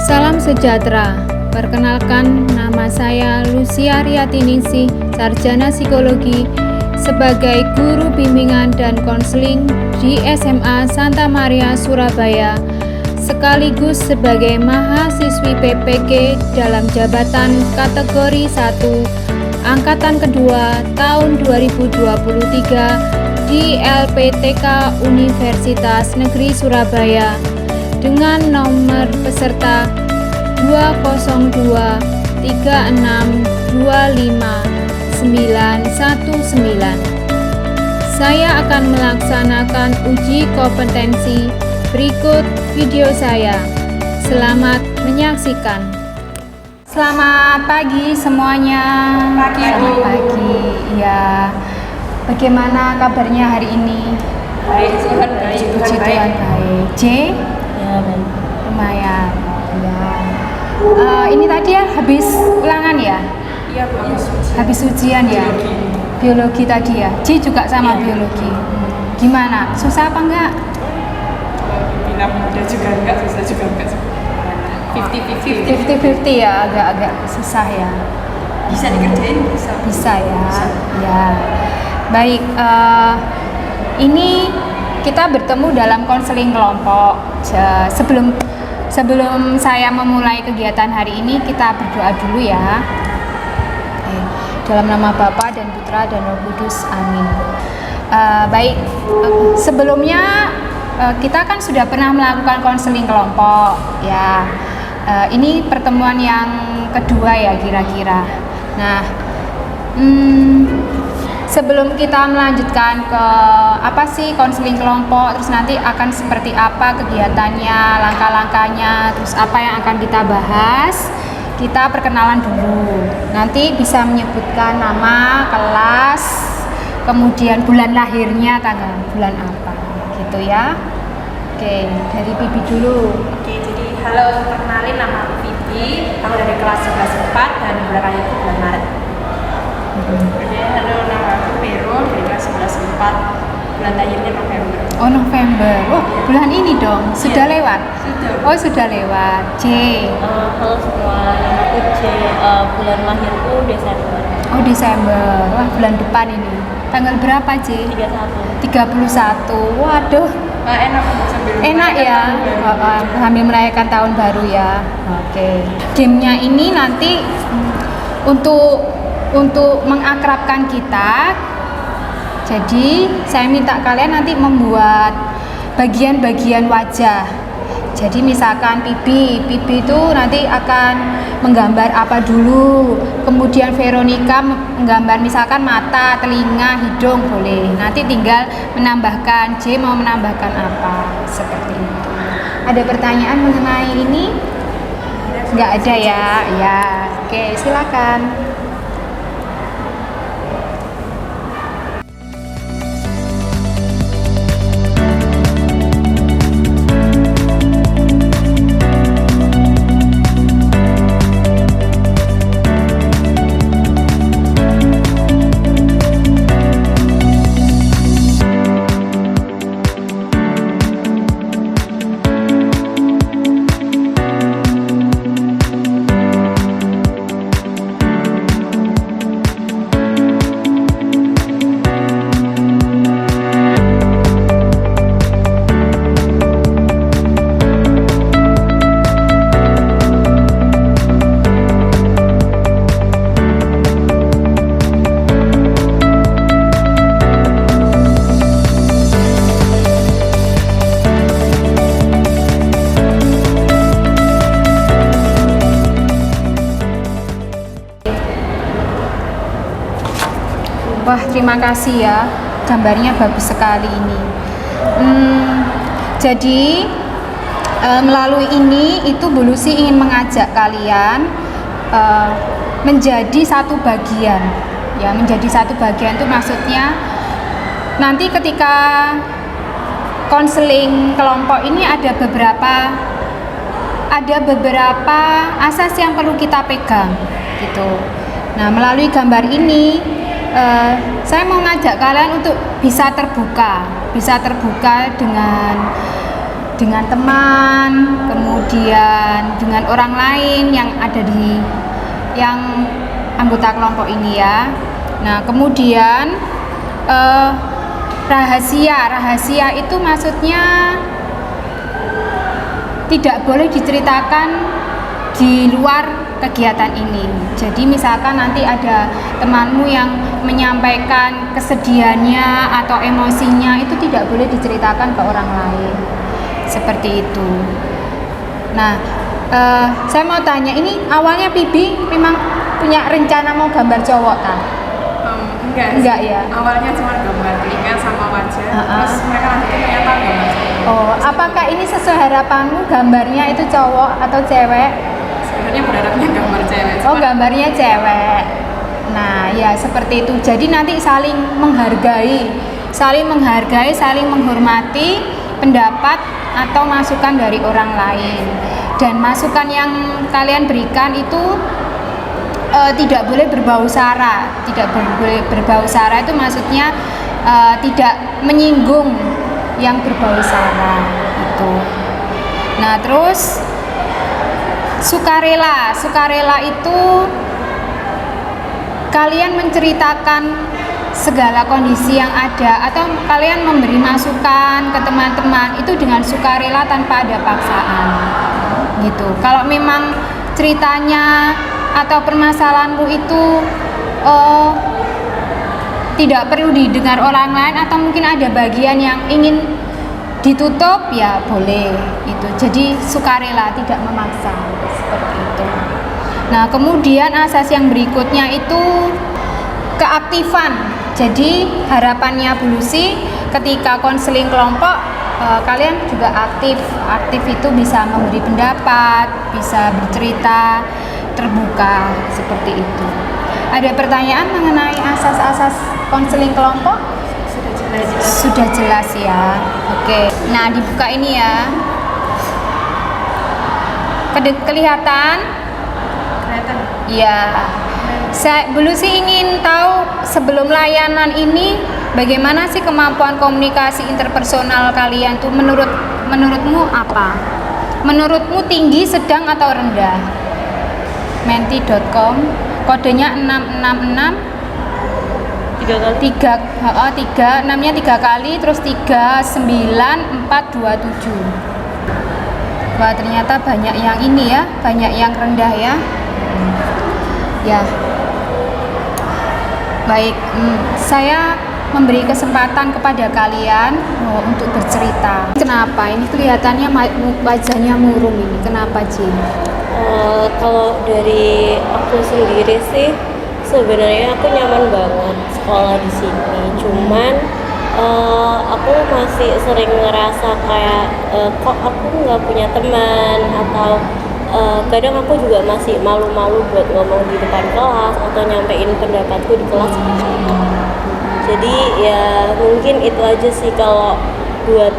Salam sejahtera. Perkenalkan, nama saya Lucia Riatiningsih, sarjana psikologi, sebagai guru bimbingan dan konseling di SMA Santa Maria Surabaya, sekaligus sebagai mahasiswi PPG dalam jabatan kategori 1 angkatan kedua tahun 2023 di LPTK Universitas Negeri Surabaya dengan nomor peserta 20263625919. Saya akan melaksanakan uji kompetensi berikut video saya. Selamat menyaksikan. Selamat pagi semuanya. Selamat pagi. Ya. Bagaimana kabarnya hari ini? Baik, Tuhan baik. Puji Tuhan baik. J? Ya, baik. Lumayan. Ya. Ini tadi ya habis ulangan ya? Iya, Bu. Habis ujian ya? Biologi tadi ya? J juga sama biologi. Gimana? Susah apa enggak? Bilang mudah juga enggak, susah juga enggak. 50-50 ya, agak-agak susah ya. Bisa dikerjain, bisa. Bisa ya. Ya. Baik, ini kita bertemu dalam konseling kelompok. Sebelum saya memulai kegiatan hari ini, kita berdoa dulu ya. Dalam nama Bapa dan Putra dan Roh Kudus, amin. Baik, sebelumnya kita kan sudah pernah melakukan konseling kelompok ya. Ini pertemuan yang kedua ya kira-kira. Nah, sebelum kita melanjutkan ke apa sih konseling kelompok, terus nanti akan seperti apa kegiatannya, langkah-langkahnya, terus apa yang akan kita bahas, kita perkenalan dulu. Nanti bisa menyebutkan nama, kelas, kemudian bulan lahirnya, tanggal bulan apa, gitu ya. Oke, dari Bibi dulu. Oke, jadi halo, perkenalin nama aku Vivi. Aku dari kelas 11/4 dan bulan lahir itu bulan Maret. Oke, halo, nama aku Vero dari kelas 11/4. Bulan lahirnya November. Oh, November. Oh, bulan ini dong. Sudah lewat? Sudah. Oh, sudah lewat. J. Halo semua, nama aku C. Bulan lahirku Desember. Oh, Desember. Wah, bulan depan ini. Tanggal berapa, J? 31. 31. Waduh. Enak sambil Enak ya. Sambil merayakan tahun baru ya. Oke. Gamenya ini nanti untuk mengakrabkan kita. Jadi, saya minta kalian nanti membuat bagian-bagian wajah. Jadi misalkan pipi itu nanti akan menggambar apa dulu, kemudian Veronica menggambar misalkan mata, telinga, hidung boleh. Nanti tinggal menambahkan, J mau menambahkan apa, seperti itu. Ada pertanyaan mengenai ini? Nggak ada ya? Ya, oke silakan. Wah, terima kasih ya, gambarnya bagus sekali ini. Jadi melalui ini itu Bu Lucy ingin mengajak kalian menjadi satu bagian. Ya, menjadi satu bagian itu maksudnya nanti ketika konseling kelompok ini ada beberapa asas yang perlu kita pegang gitu. Nah, melalui gambar ini saya mau ngajak kalian untuk bisa terbuka dengan dengan teman, kemudian dengan orang lain yang ada di yang anggota kelompok ini ya. Nah, kemudian rahasia itu maksudnya tidak boleh diceritakan di luar kegiatan ini. Jadi misalkan nanti ada temanmu yang menyampaikan kesedihannya atau emosinya, itu tidak boleh diceritakan ke orang lain. Seperti itu. Nah, saya mau tanya, ini awalnya Pibi memang punya rencana mau gambar cowok kan? Enggak ya? Awalnya cuma gambar telinga sama wajah, terus mereka nanti ternyata gambar cowok. Oh, apakah ini sesuai harapanmu gambarnya itu cowok atau cewek? Sebenarnya berharapnya gambar cewek. Oh, gambarnya cewek. Nah, ya seperti itu. Jadi nanti saling menghargai, saling menghormati pendapat atau masukan dari orang lain. Dan masukan yang kalian berikan itu tidak boleh berbau sara. Tidak boleh berbau sara itu maksudnya tidak menyinggung yang berbau sara itu. Nah, terus sukarela itu kalian menceritakan segala kondisi yang ada atau kalian memberi masukan ke teman-teman itu dengan sukarela tanpa ada paksaan gitu. Kalau memang ceritanya atau permasalahanmu itu tidak perlu didengar orang lain atau mungkin ada bagian yang ingin ditutup, ya boleh itu. Jadi sukarela, tidak memaksa, seperti itu. Nah, kemudian asas yang berikutnya itu keaktifan. Jadi harapannya Bu Lucy ketika konseling kelompok kalian juga aktif itu bisa memberi pendapat, bisa bercerita, terbuka, seperti itu. Ada pertanyaan mengenai asas-asas konseling kelompok? Sudah jelas ya. Oke. Nah, dibuka ini ya. Kelihatan? Ya. Bu Lucy ingin tahu sebelum layanan ini bagaimana sih kemampuan komunikasi interpersonal kalian tuh menurutmu apa? Menurutmu tinggi, sedang atau rendah? Menti.com kodenya 666 enamnya 3 kali terus 39427. Wah, ternyata banyak yang ini ya, banyak yang rendah ya. Ya. Baik, saya memberi kesempatan kepada kalian untuk bercerita. Kenapa? Ini kelihatannya wajahnya murung ini. Kenapa, Ji? Kalau dari aku sendiri sih sebenarnya aku nyaman banget sekolah di sini. Cuman aku masih sering ngerasa kayak kok aku nggak punya teman, atau kadang aku juga masih malu-malu buat ngomong di depan kelas atau nyampein pendapatku di kelas. Jadi ya mungkin itu aja sih. Kalau buat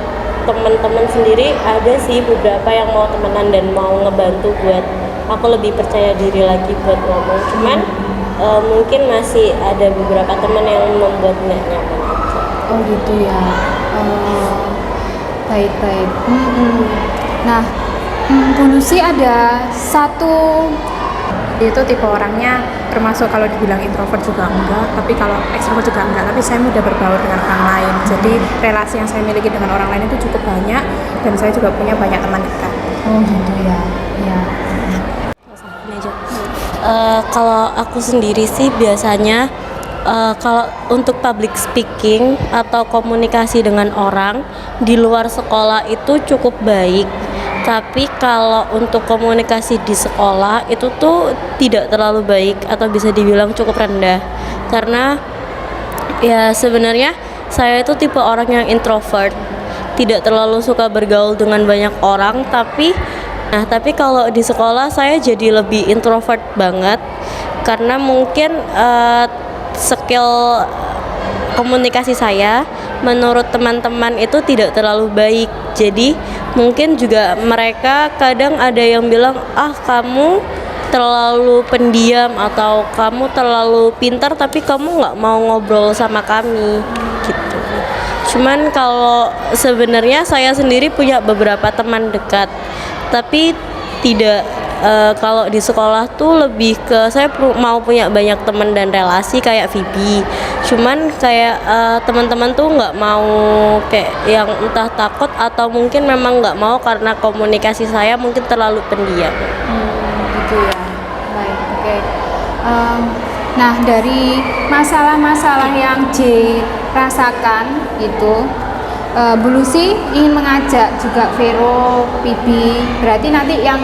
teman-teman sendiri ada sih beberapa yang mau temenan dan mau ngebantu buat aku lebih percaya diri lagi buat ngomong. Cuman mungkin masih ada beberapa teman yang membuat nggak nyaman aja. Oh gitu ya. Baik. Nah, Bu Lucy ada satu, itu tipe orangnya termasuk kalau dibilang introvert juga enggak, tapi kalau ekstrovert juga enggak, tapi saya mudah berbaur dengan orang lain. Jadi relasi yang saya miliki dengan orang lain itu cukup banyak dan saya juga punya banyak teman dekat. Oh gitu ya. Ya. Kalau aku sendiri sih biasanya kalau untuk public speaking atau komunikasi dengan orang di luar sekolah itu cukup baik. Tapi kalau untuk komunikasi di sekolah itu tuh tidak terlalu baik atau bisa dibilang cukup rendah. Karena ya sebenarnya saya itu tipe orang yang introvert, tidak terlalu suka bergaul dengan banyak orang, tapi kalau di sekolah saya jadi lebih introvert banget karena mungkin skill komunikasi saya menurut teman-teman itu tidak terlalu baik. Jadi mungkin juga mereka kadang ada yang bilang, kamu terlalu pendiam atau kamu terlalu pintar tapi kamu nggak mau ngobrol sama kami gitu. Cuman kalau sebenarnya saya sendiri punya beberapa teman dekat, tapi tidak kalau di sekolah tuh lebih ke saya mau punya banyak teman dan relasi kayak Vibi. Cuman kayak teman-teman tuh nggak mau kayak yang entah takut atau mungkin memang nggak mau karena komunikasi saya mungkin terlalu pendiam. Gitu ya. Baik, oke. Nah, dari masalah-masalah yang J rasakan itu, Bu Lucy ingin mengajak juga Vero, Bibi. Berarti nanti yang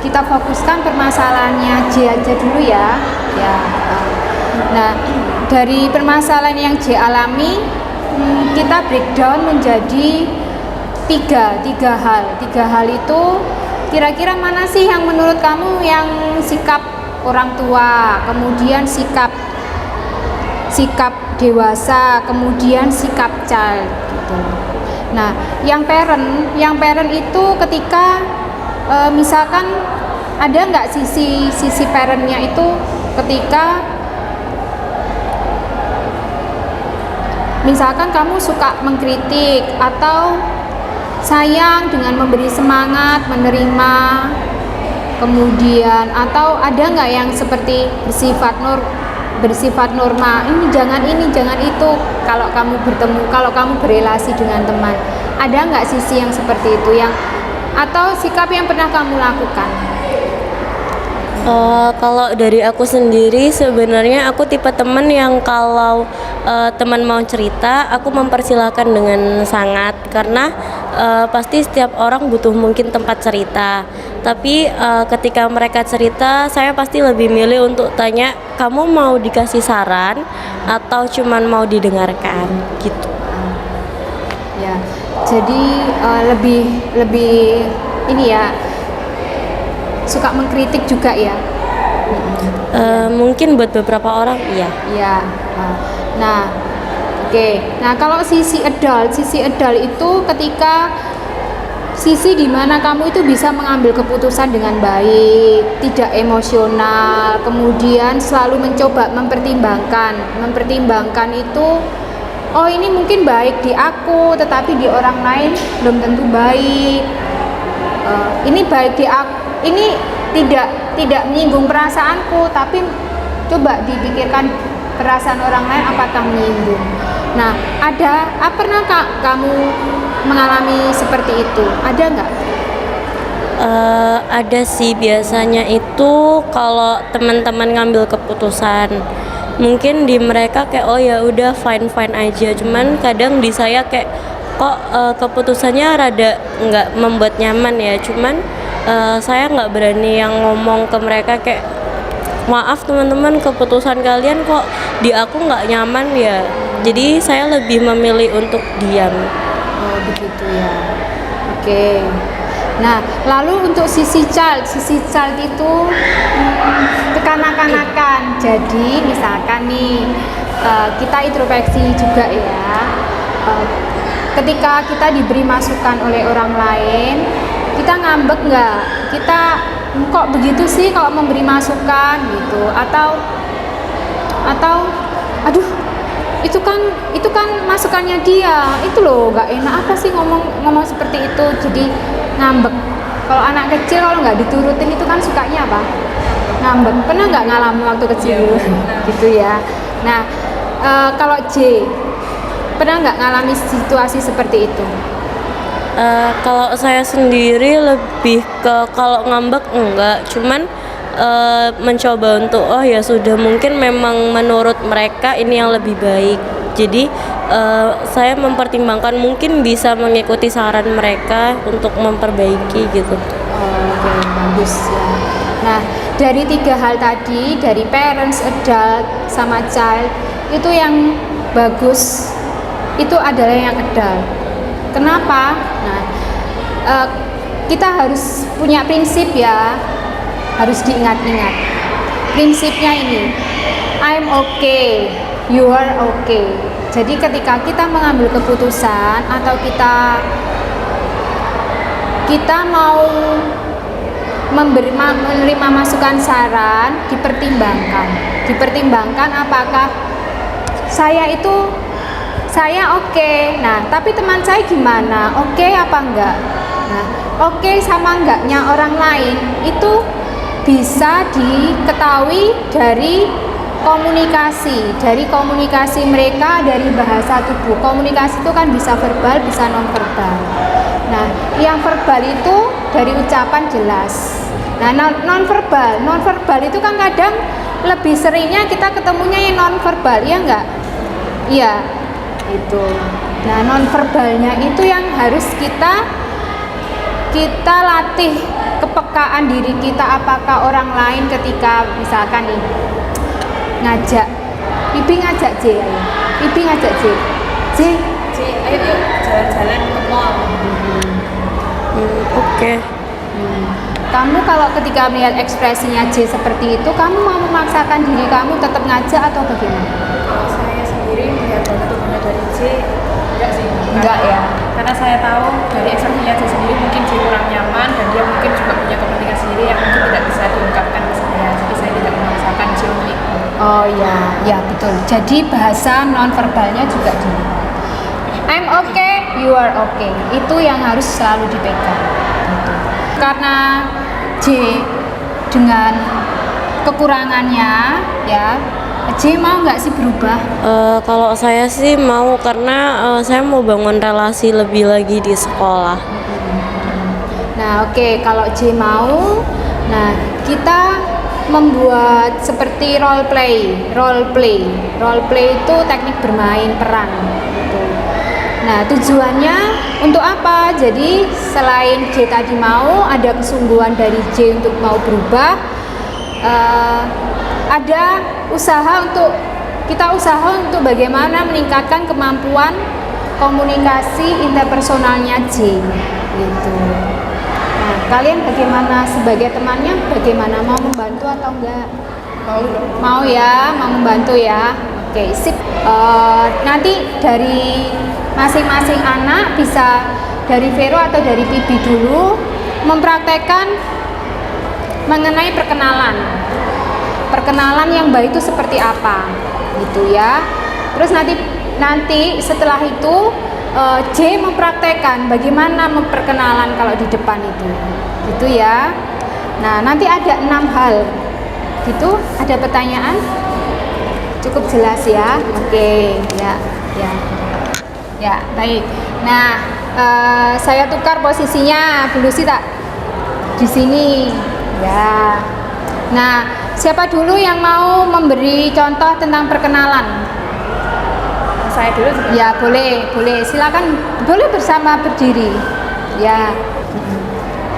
kita fokuskan permasalahannya J aja dulu ya. Ya. Nah, dari permasalahan yang J alami, kita breakdown menjadi tiga hal. Tiga hal itu kira-kira mana sih yang menurut kamu yang sikap orang tua, kemudian sikap dewasa, kemudian sikap child gitu. Nah, yang parent itu ketika misalkan ada nggak sisi parentnya itu ketika misalkan kamu suka mengkritik atau sayang dengan memberi semangat, menerima, kemudian atau ada nggak yang seperti bersifat norma, ini jangan itu kalau kamu berrelasi dengan teman, ada nggak sisi yang seperti itu yang atau sikap yang pernah kamu lakukan? Kalau dari aku sendiri sebenarnya aku tipe teman yang kalau teman mau cerita aku mempersilahkan dengan sangat karena pasti setiap orang butuh mungkin tempat cerita. Tapi ketika mereka cerita saya pasti lebih milih untuk tanya kamu mau dikasih saran atau cuman mau didengarkan gitu. Ya, jadi lebih ini ya suka mengkritik juga ya. Mungkin buat beberapa orang iya. Iya. Nah, oke. Nah, kalau sisi adult itu ketika sisi dimana kamu itu bisa mengambil keputusan dengan baik, tidak emosional, kemudian selalu mencoba mempertimbangkan itu, oh ini mungkin baik di aku, tetapi di orang lain belum tentu baik. Ini baik di aku, ini tidak menyinggung perasaanku, tapi coba dipikirkan perasaan orang lain apakah menyinggung. Nah, pernah kamu mengalami seperti itu? Ada nggak? Ada sih, biasanya itu kalau teman-teman ngambil keputusan mungkin di mereka kayak oh ya udah fine aja, cuman kadang di saya kayak kok keputusannya rada nggak membuat nyaman ya, cuman saya nggak berani yang ngomong ke mereka kayak maaf teman-teman keputusan kalian kok di aku nggak nyaman ya, jadi saya lebih memilih untuk diam. Oh begitu ya. Oke. Nah, lalu untuk sisi child itu kekanak-kanakan. Jadi misalkan nih kita introspeksi juga ya. Ketika kita diberi masukan oleh orang lain, kita ngambek nggak? Kita kok begitu sih kalau memberi masukan gitu? Atau aduh itu kan masukannya dia, itu loh nggak enak, apa sih ngomong seperti itu, jadi ngambek. Kalau anak kecil kalau nggak diturutin itu kan sukanya apa? Ngambek. Pernah nggak ngalamin waktu kecil gitu ya? Nah, kalau J pernah nggak ngalami situasi seperti itu? Kalau saya sendiri lebih ke kalau ngambek enggak, cuman mencoba untuk oh ya sudah mungkin memang menurut mereka ini yang lebih baik, jadi saya mempertimbangkan mungkin bisa mengikuti saran mereka untuk memperbaiki gitu. Oke, bagus ya. Nah, dari tiga hal tadi, dari parents, adult, sama child, itu yang bagus itu adalah yang adult. Kenapa? Nah, kita harus punya prinsip ya, harus diingat-ingat. Prinsipnya ini, I'm okay, you are okay. Jadi ketika kita mengambil keputusan atau kita mau menerima masukan saran, dipertimbangkan apakah saya saya oke. Nah, tapi teman saya gimana? Oke apa enggak? Nah, oke sama enggaknya orang lain itu bisa diketahui dari komunikasi mereka, dari bahasa tubuh. Komunikasi itu kan bisa verbal, bisa non verbal. Nah, yang verbal itu dari ucapan jelas. Nah, non verbal itu kan kadang lebih seringnya kita ketemunya yang non verbal, ya enggak? Iya, itu. Nah, non verbalnya itu yang harus kita latih, kepekaan diri kita. Apakah orang lain ketika misalkan nih ngajak Bibi ngajak J, Bibi ngajak J, ayo yuk jalan-jalan ke mall. Oke. Kamu kalau ketika melihat ekspresinya J seperti itu, kamu mau memaksakan diri kamu tetap ngajak atau bagaimana? Kalau saya sendiri melihat tubuhnya dari J, enggak sih. Enggak ya. Karena saya tahu dari ekspresinya J sendiri mungkin J kurang nyaman dan dia mungkin juga punya kepentingan sendiri yang mungkin tidak bisa diungkapkan ke saya. Jadi saya tidak memaksakan J untuk itu. Oh ya, ya betul. Jadi bahasa non verbalnya juga dilihat. I'm okay, you are okay. Itu yang harus selalu dipegang. Gitu. Karena J dengan kekurangannya, ya, J mau nggak sih berubah? Kalau saya sih mau, karena saya mau bangun relasi lebih lagi di sekolah. Nah, oke, kalau J mau, nah kita membuat seperti role play itu teknik bermain peran gitu. Nah, tujuannya untuk apa? Jadi selain J tadi mau, ada kesungguhan dari J untuk mau berubah, ada usaha untuk bagaimana meningkatkan kemampuan komunikasi interpersonalnya J gitu. Nah, kalian bagaimana sebagai temannya? Bagaimana, mau membantu atau enggak? Mau ya, mau membantu ya. Oke, sip. Nanti dari masing-masing anak, bisa dari Vero atau dari Pibi dulu, mempraktekkan mengenai perkenalan yang baik itu seperti apa, gitu ya. Terus nanti setelah itu J mempraktekkan bagaimana memperkenalan kalau di depan itu, gitu ya. Nah, nanti ada 6 hal, gitu. Ada pertanyaan? Cukup jelas ya? Oke, ya, baik. Nah, saya tukar posisinya, Bu Lucy tak di sini, ya. Nah, siapa dulu yang mau memberi contoh tentang perkenalan? Saya dulu. Ya, boleh. Silakan, boleh bersama berdiri. Ya.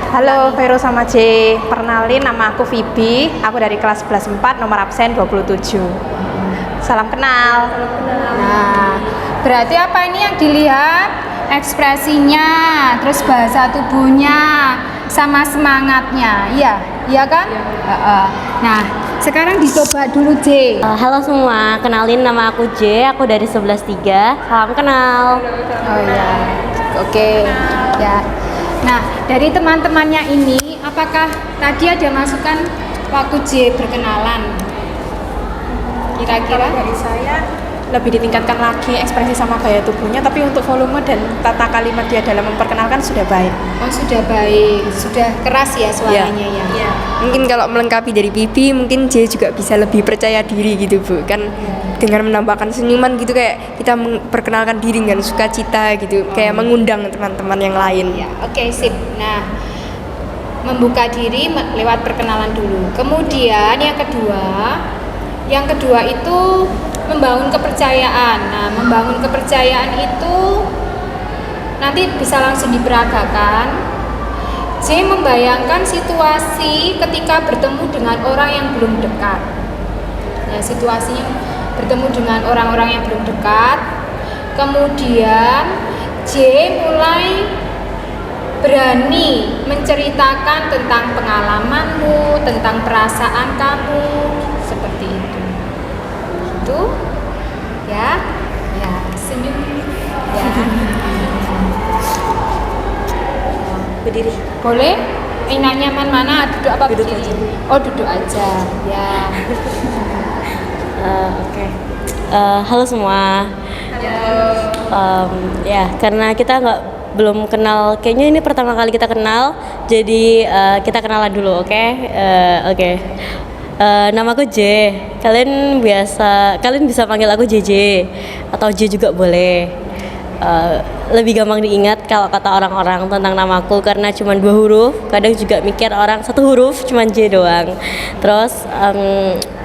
Halo Vero sama J, perkenalin nama aku Vibi, aku dari kelas 11-4, nomor absen 27. Salam kenal. Nah, berarti apa ini yang dilihat? Ekspresinya, terus bahasa tubuhnya, sama semangatnya, iya kan? Nah, sekarang dicoba dulu J. Halo semua, kenalin nama aku J, aku dari 11-3. Salam kenal. Oh ya, oke. Ya. Nah, dari teman-temannya ini, apakah tadi ada masukan waktu J berkenalan? Kira-kira? Dari saya lebih ditingkatkan lagi ekspresi sama gaya tubuhnya, tapi untuk volume dan tata kalimat dia dalam memperkenalkan sudah baik. Oh, sudah baik, sudah keras ya suaranya ya. Iya. Mungkin kalau melengkapi dari Bibi, mungkin J juga bisa lebih percaya diri gitu Bu. Kan dengan menambahkan senyuman gitu, kayak kita memperkenalkan diri dengan sukacita gitu, kayak mengundang teman-teman yang lain. Ya, oke, sip. Nah, membuka diri lewat perkenalan dulu. Kemudian yang kedua itu membangun kepercayaan. Nah, membangun kepercayaan itu nanti bisa langsung diperagakan. J membayangkan situasi ketika bertemu dengan orang yang belum dekat. Ya, situasinya bertemu dengan orang-orang yang belum dekat. Kemudian J mulai berani menceritakan tentang pengalamanmu, tentang perasaan kamu, seperti itu. Itu ya senyum ya. Berdiri. Boleh? Enak nyaman mana? Duduk apa Duduk berdiri? aja. Oh, duduk aja. Ya. Oke. Halo semua. Ya, karena kita belum kenal, kayaknya ini pertama kali kita kenal, jadi kita kenalan dulu, oke? Oke. Namaku J. Kalian bisa panggil aku JJ atau J juga boleh. Lebih gampang diingat kalau kata orang-orang tentang namaku karena cuma 2 huruf. Kadang juga mikir orang 1 huruf cuma J doang. Terus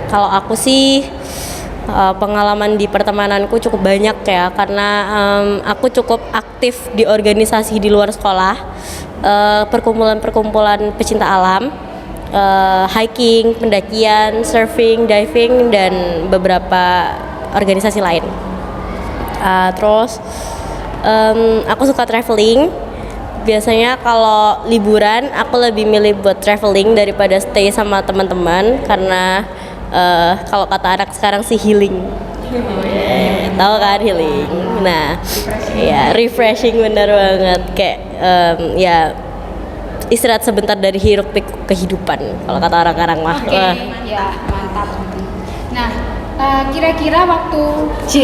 kalau aku sih pengalaman di pertemananku cukup banyak ya, karena aku cukup aktif di organisasi di luar sekolah, perkumpulan-perkumpulan pecinta alam, hiking, pendakian, surfing, diving, dan beberapa organisasi lain. Terus aku suka traveling. Biasanya kalau liburan aku lebih milih buat traveling daripada stay sama teman-teman, karena kalau kata anak sekarang sih healing. Tahu kan healing? Nah, ya refreshing, bener banget, kayak ya istirahat sebentar dari hiruk pikuk kehidupan kalau kata orang-orang mah. Oke, ya mantap. Nah, kira-kira waktu J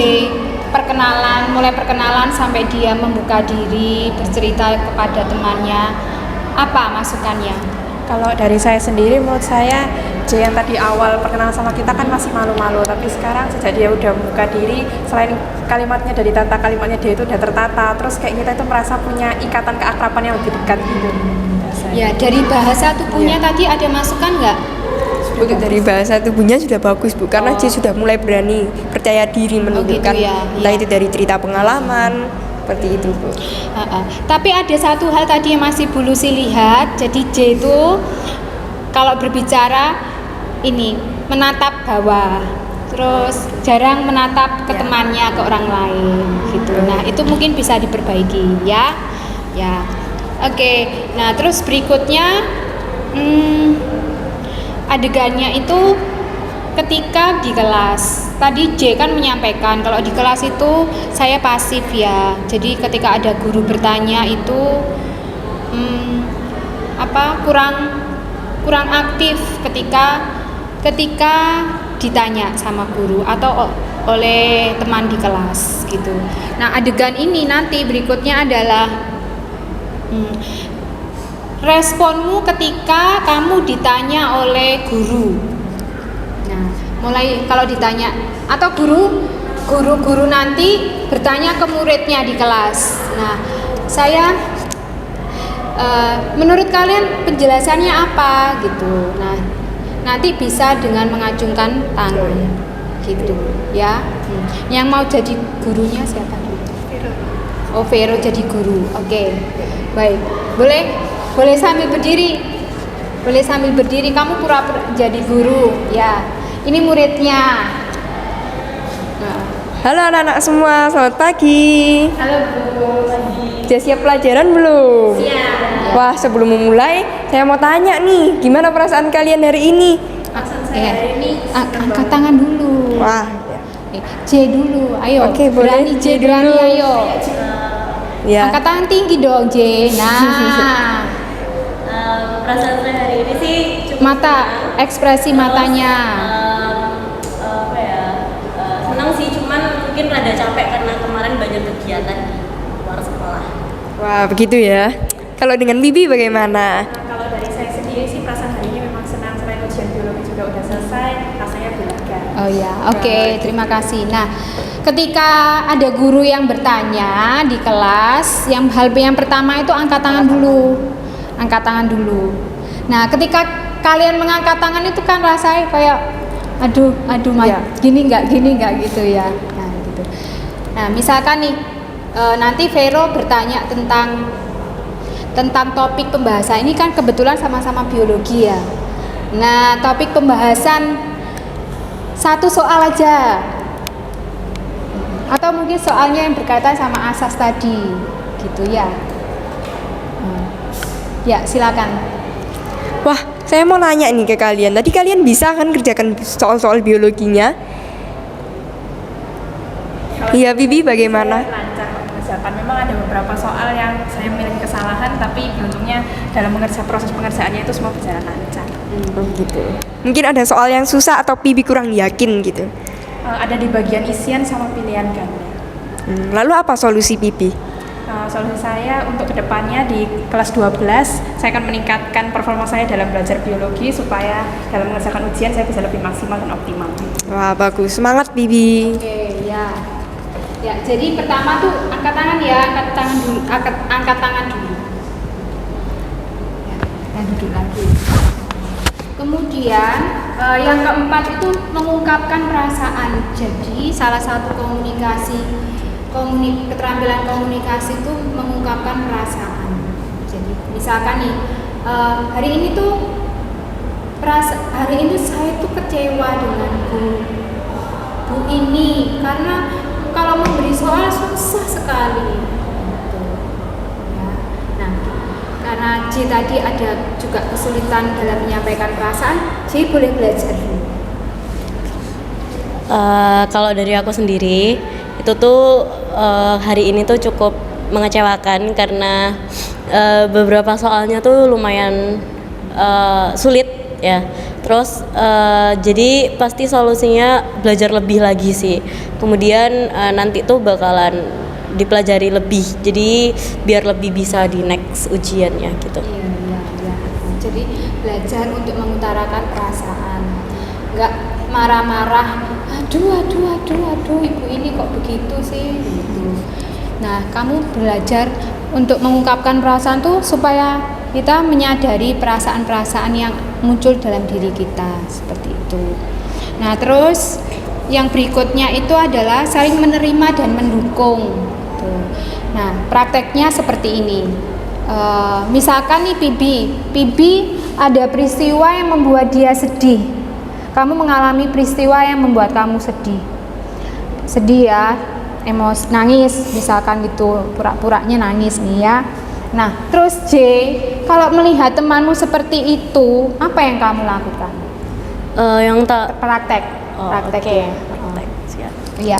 mulai perkenalan sampai dia membuka diri, bercerita kepada temannya, apa masukannya? Kalau dari saya sendiri, menurut saya J yang tadi awal perkenalan sama kita kan masih malu-malu, tapi sekarang sejak dia udah membuka diri, selain kalimatnya dari tata kalimatnya dia itu udah tertata, terus kayak kita itu merasa punya ikatan keakraban yang lebih dekat gitu. Ya, dari bahasa tubuhnya tadi ada masukan nggak? Untuk dari bahasa tubuhnya sudah bagus Bu, karena J sudah mulai berani percaya diri menunjukkan, gitu ya, entah iya. itu dari cerita pengalaman seperti itu Bu. Tapi ada satu hal tadi yang masih Bu Lucy lihat, jadi J itu kalau berbicara ini menatap bawah, terus jarang menatap ke temannya, ke orang lain gitu. Nah, itu mungkin bisa diperbaiki ya. Ya. Oke. Nah, terus berikutnya adegannya itu ketika di kelas. Tadi J kan menyampaikan kalau di kelas itu saya pasif ya. Jadi ketika ada guru bertanya itu kurang aktif ketika ditanya sama guru atau oleh teman di kelas gitu. Nah, adegan ini nanti berikutnya adalah responmu ketika kamu ditanya oleh guru. Nah, mulai kalau ditanya atau guru nanti bertanya ke muridnya di kelas. Nah, saya menurut kalian penjelasannya apa gitu. Nah, nanti bisa dengan mengacungkan tangan gitu ya. Yang mau jadi gurunya siapa? Oh, Vero jadi guru. Oke. Baik. Boleh sambil berdiri. Kamu pura-pura jadi guru ya. Ini muridnya. Nah. Halo anak-anak semua, selamat pagi. Halo Bu. Sudah siap pelajaran belum? Siap. Wah, sebelum memulai, saya mau tanya nih, gimana perasaan kalian hari ini? Angkat tangan dulu. Wah, J dulu, ayo. Oke, boleh. Berani J berani, ayo. ya. Angkat tangan tinggi dong J. Nah, Perasaan saya hari ini sih cukup mata, ekspresi matanya. Senang sih, cuman mungkin rada capek karena kemarin banyak kegiatan di luar sekolah. Wah, begitu ya. Kalau dengan Bibi bagaimana? Kalau dari saya sendiri sih perasaan hari ini memang senang, selain ujian biologi juga udah selesai, rasanya lega. Oh ya, oke, terima kasih. Nah, ketika ada guru yang bertanya di kelas, hal yang pertama itu angkat tangan dulu. Nah, ketika kalian mengangkat tangan itu kan rasanya kayak aduh, gini nggak gitu ya. Nah, gitu. Nah, misalkan nih nanti Vero bertanya tentang topik pembahasan ini kan kebetulan sama-sama biologi ya. Nah, topik pembahasan satu soal aja. Atau mungkin soalnya yang berkaitan sama asas tadi, gitu ya. Ya, silakan. Wah, saya mau nanya nih ke kalian. Tadi kalian bisa kan kerjakan soal-soal biologinya? Iya, Bibi bagaimana? Lancar mengerjakan. Memang ada beberapa soal yang saya memiliki kesalahan, tapi beruntungnya dalam proses pengerjaannya itu semua berjalan lancar. Gitu. Mungkin ada soal yang susah atau Bibi kurang yakin gitu. Ada di bagian isian sama pilihan ganda. Lalu apa solusi Pipi? Solusi saya untuk kedepannya di kelas 12 saya akan meningkatkan performa saya dalam belajar biologi supaya dalam mengerjakan ujian saya bisa lebih maksimal dan optimal. Wah, bagus. Semangat Bibi. Oke, ya. Ya, jadi pertama tuh angkat tangan ya, angkat tangan dulu. Ya, dan duduk lagi. Kemudian yang keempat itu mengungkapkan perasaan. Jadi salah satu keterampilan komunikasi itu mengungkapkan perasaan. Jadi misalkan nih hari ini saya tuh kecewa dengan Bu ini karena kalau memberi soal susah sekali. Gitu. Ya. Nah, karena J tadi ada juga kesulitan dalam menyampaikan perasaan, J boleh belajar dulu. Kalau dari aku sendiri itu tuh hari ini tuh cukup mengecewakan karena beberapa soalnya tuh lumayan sulit ya. Terus jadi pasti solusinya belajar lebih lagi sih. Kemudian nanti tuh bakalan dipelajari lebih. Jadi biar lebih bisa di next ujiannya gitu. Iya. Jadi belajar untuk mengutarakan perasaan. Enggak marah-marah. Aduh, ibu ini kok begitu sih gitu. Nah, kamu belajar untuk mengungkapkan perasaan tuh supaya kita menyadari perasaan-perasaan yang muncul dalam diri kita seperti itu. Nah, terus yang berikutnya itu adalah saling menerima dan mendukung. Gitu. Nah, prakteknya seperti ini. Misalkan nih Pibi ada peristiwa yang membuat dia sedih. Kamu mengalami peristiwa yang membuat kamu sedih ya, nangis misalkan gitu, pura-puranya nangis nih ya. Nah, terus J, kalau melihat temanmu seperti itu, apa yang kamu lakukan? Praktek. Oke. Praktek. Siap. Iya.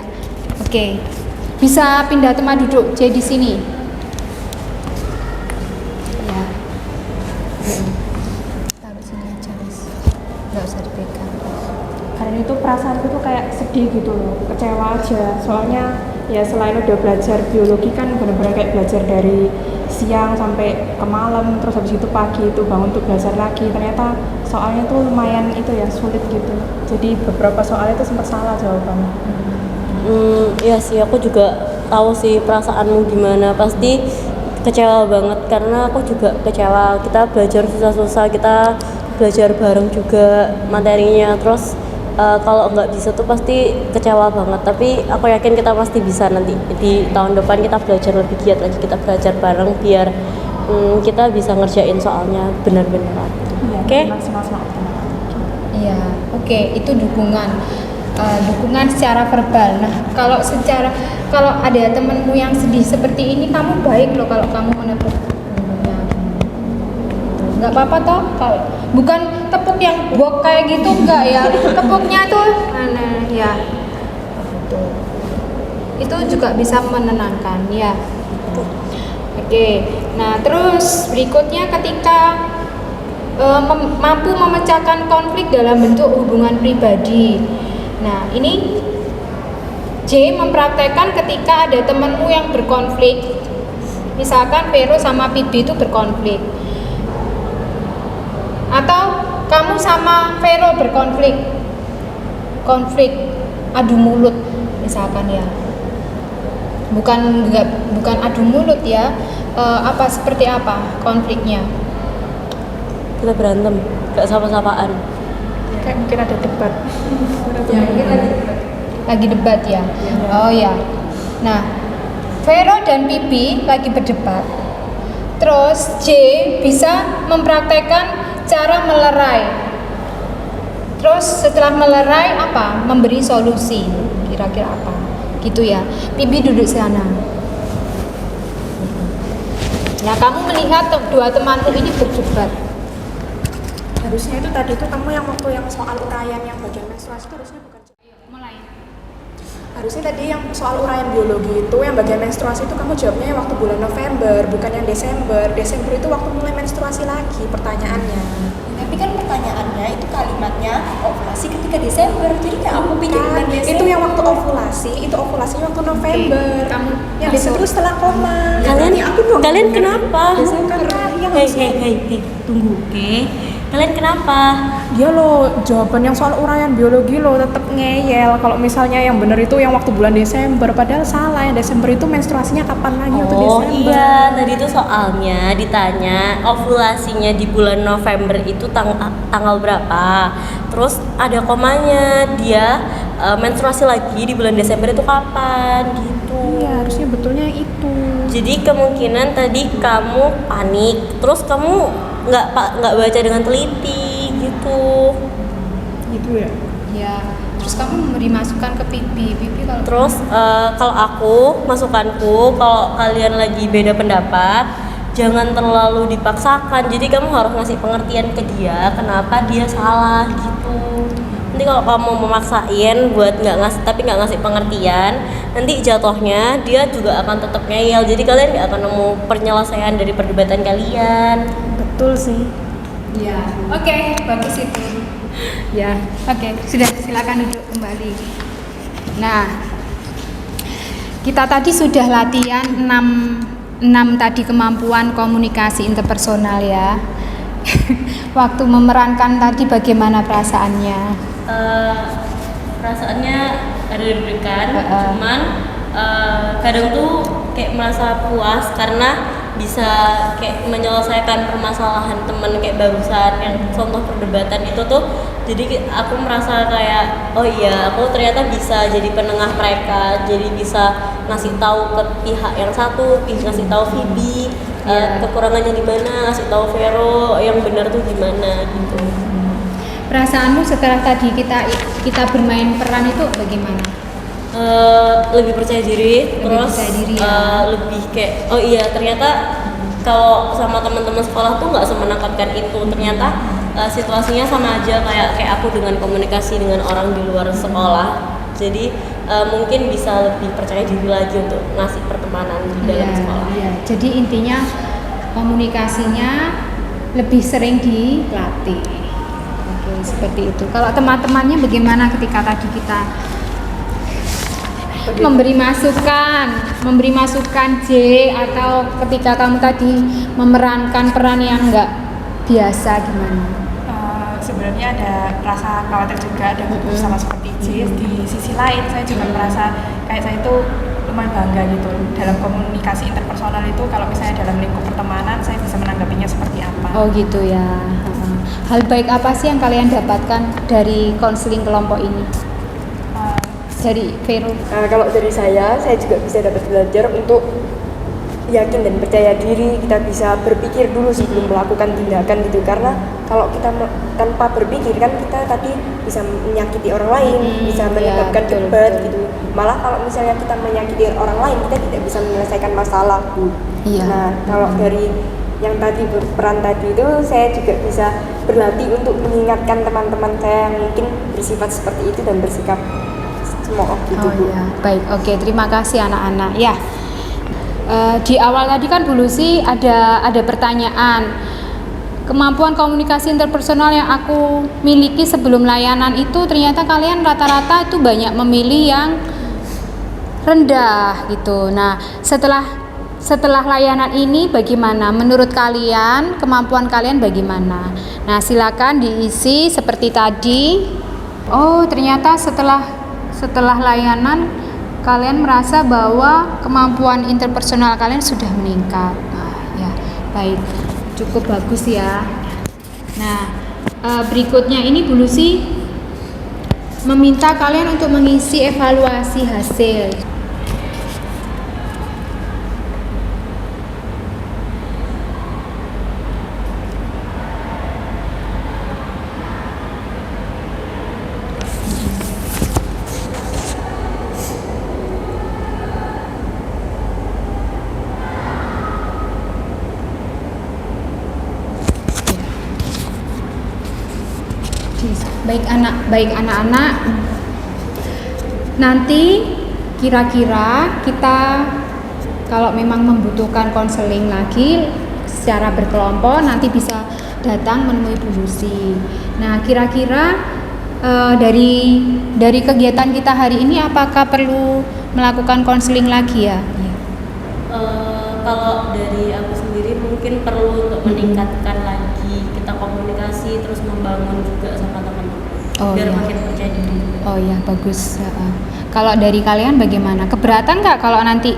Oke. Bisa pindah tempat duduk J di sini. Ya. Taruh sini aja, Mas. Enggak usah dipegang. Karena itu perasaanku tuh kayak sedih gitu loh, kecewa aja. Soalnya ya selain udah belajar biologi kan benar-benar kayak belajar dari siang sampai ke malam, terus habis itu pagi itu bangun untuk belajar lagi. Ternyata soalnya tuh lumayan itu ya sulit gitu. Jadi beberapa soalnya tuh sempat salah jawabannya. Iya sih, aku juga tahu sih perasaanmu gimana. Pasti kecewa banget karena aku juga kecewa. Kita belajar susah-susah, kita belajar bareng juga materinya. Terus kalau nggak bisa tuh pasti kecewa banget. Tapi aku yakin kita pasti bisa nanti di tahun depan kita belajar lebih giat lagi, kita belajar bareng biar kita bisa ngerjain soalnya benar-benar. Oke? Iya, oke, itu dukungan secara verbal. Nah, kalau ada temenmu yang sedih seperti ini, kamu baik loh kalau kamu menepuk punggungnya. Nggak apa-apa toh, kalau bukan tepuk yang buak kayak gitu, enggak ya. Tepuknya tuh, ya, itu juga bisa menenangkan, ya. Oke, nah terus berikutnya ketika mampu memecahkan konflik dalam bentuk hubungan pribadi. Nah, ini J mempraktekkan ketika ada temanmu yang berkonflik. Misalkan Vero sama Pibi itu berkonflik. Atau kamu sama Vero berkonflik. Konflik adu mulut misalkan ya. Bukan adu mulut ya. Seperti apa konfliknya? Kita berantem, gak sapa-sapaan. Kayak mungkin ada debat. Lagi debat ya. Oh ya. Nah, Vero dan Pipi lagi berdebat. Terus J bisa mempraktekkan cara melerai. Terus setelah melerai apa? Memberi solusi. Kira-kira apa? Gitu ya. Pipi duduk sana. Nah, kamu melihat dua temanmu ini berdebat. Harusnya itu tadi itu kamu yang waktu yang soal uraian yang bagian menstruasi itu harusnya bukan. Mulai. Harusnya tadi yang soal uraian biologi itu yang bagian menstruasi itu kamu jawabnya waktu bulan November, bukan yang Desember. Desember itu waktu mulai menstruasi lagi pertanyaannya. Tapi kan pertanyaannya itu kalimatnya ovulasi ketika Desember, jadi nggak aku pikir bulan Desember. Itu yang waktu ovulasi, itu ovulasinya waktu November. kamu Yang Desember itu setelah koma. Kalian kenapa? Karena yang Hei, tunggu, oke. Kalian kenapa? dia loh jawaban yang soal uraian biologi lo tetap ngeyel kalau misalnya yang bener itu yang waktu bulan Desember, padahal salah, yang Desember itu menstruasinya kapan lagi waktu Oh Desember. iya, tadi itu soalnya ditanya ovulasinya di bulan November itu tanggal berapa. Terus ada komanya, dia menstruasi lagi di bulan Desember itu kapan gitu. Iya, harusnya betulnya itu. Jadi kemungkinan tadi kamu panik, terus kamu nggak baca dengan teliti gitu. Gitu ya. ya terus kamu memberi masukan ke pipi kalau Terus kalau aku masukanku, kalau kalian lagi beda pendapat, jangan terlalu dipaksakan. Jadi kamu harus ngasih pengertian ke dia kenapa dia salah gitu. Nanti kalau kamu memaksain buat nggak ngasih pengertian, nanti jatuhnya dia juga akan tetap ngeyel. Jadi kalian nggak akan nemu penyelesaian dari perdebatan kalian. Betul sih. ya oke, bagus itu ya oke, sudah, silakan duduk kembali. Nah, kita tadi sudah latihan 6 tadi kemampuan komunikasi interpersonal ya. Waktu memerankan tadi bagaimana perasaannya? Perasaannya ada deg-degan, cuman kadang tuh kayak merasa puas karena bisa kayak menyelesaikan permasalahan temen kayak barusan yang contoh perdebatan itu tuh. Jadi aku merasa kayak oh iya, aku ternyata bisa jadi penengah mereka, jadi bisa ngasih tahu ke pihak yang satu, ngasih tahu Phoebe kekurangannya di mana, ngasih tahu Vero yang benar tuh gimana gitu. Perasaanmu setelah tadi kita bermain peran itu bagaimana? Lebih percaya diri, terus percaya diri, ya. lebih kayak oh iya, ternyata kalau sama teman-teman sekolah tuh nggak semenakutkan itu. Ternyata situasinya sama aja kayak aku dengan komunikasi dengan orang di luar sekolah. Jadi mungkin bisa lebih percaya diri lagi untuk ngasih pertemanan di dalam sekolah. Iya. Jadi intinya komunikasinya lebih sering dilatih. Oke, seperti itu. Kalau teman-temannya bagaimana ketika tadi kita memberi masukan J, atau ketika kamu tadi memerankan peran yang enggak biasa gimana? Sebenarnya ada rasa khawatir juga, ada sama seperti J. Di sisi lain saya juga merasa kayak saya itu lumayan bangga gitu dalam komunikasi interpersonal itu. Kalau misalnya dalam lingkup pertemanan saya bisa menanggapinya seperti apa. Oh gitu ya. Hal baik apa sih yang kalian dapatkan dari konseling kelompok ini? Dari Vero? Kalau dari saya juga bisa dapat belajar untuk yakin dan percaya diri. Kita bisa berpikir dulu sebelum melakukan tindakan gitu, karena kalau kita tanpa berpikir kan kita tadi bisa menyakiti orang lain, bisa menyebabkan debat gitu. Malah kalau misalnya kita menyakiti orang lain, kita tidak bisa menyelesaikan masalah Bu. Iya. Nah, kalau dari yang tadi peran tadi itu, saya juga bisa berlatih untuk mengingatkan teman-teman saya yang mungkin bersifat seperti itu dan bersikap gitu, Bu. Ya, baik, oke, terima kasih anak-anak. Ya, di awal tadi kan Bu Lucy ada pertanyaan, kemampuan komunikasi interpersonal yang aku miliki sebelum layanan itu ternyata kalian rata-rata itu banyak memilih yang rendah gitu. Nah, setelah layanan ini bagaimana? Menurut kalian kemampuan kalian bagaimana? Nah, silakan diisi seperti tadi. Oh, ternyata setelah layanan kalian merasa bahwa kemampuan interpersonal kalian sudah meningkat. Nah, ya, baik, cukup bagus ya. Nah, berikutnya ini Bu Lucy meminta kalian untuk mengisi evaluasi hasil. Baik anak-anak, nanti kira-kira kita kalau memang membutuhkan konseling lagi secara berkelompok nanti bisa datang menemui Bu Lucy. Nah, kira-kira dari kegiatan kita hari ini apakah perlu melakukan konseling lagi ya? Kalau dari aku sendiri mungkin perlu untuk meningkatkan lagi kita komunikasi terus membangun juga sama teman-teman biar iya. makin percaya diri. Oh ya, bagus. Kalau dari kalian bagaimana? Keberatan nggak kalau nanti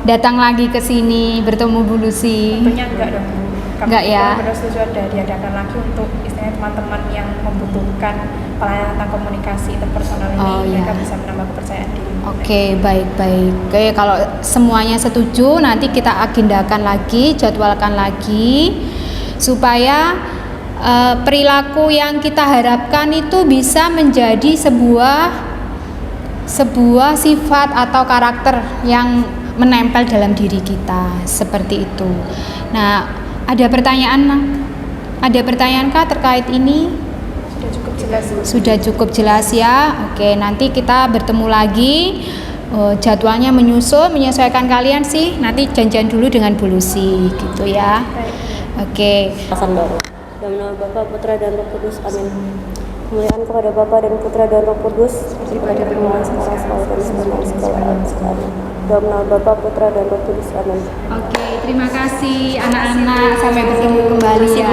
datang lagi ke sini bertemu Bu Lucy? Tentunya enggak dong Bu. Kami Enggak ya? benar setuju ada diadakan lagi untuk istilahnya teman-teman yang membutuhkan pelayanan tentang komunikasi interpersonal ini, Oh, mereka iya. bisa menambah kepercayaan diri. Oke, baik-baik. Oke, kalau semuanya setuju, nanti kita agendakan lagi, jadwalkan lagi, supaya perilaku yang kita harapkan itu bisa menjadi sebuah sifat atau karakter yang menempel dalam diri kita, seperti itu. Nah, ada pertanyaankah terkait ini? Sudah cukup jelas. Sudah cukup jelas ya. Oke, nanti kita bertemu lagi. Jadwalnya menyesuaikan kalian sih. Nanti janjian dulu dengan Bu Lucy gitu ya. Oke. Pasan baru. Dalam nama Bapa, Putra dan Roh Kudus. Amin. Kemuliaan kepada Bapa dan Putra dan Roh Kudus, seperti pada permulaan sekarang selalu dan selamanya. Amin. Dalam nama Bapa, Putra dan Roh Kudus. Amin. Oke, terima kasih anak-anak. Sampai bertemu kembali ya.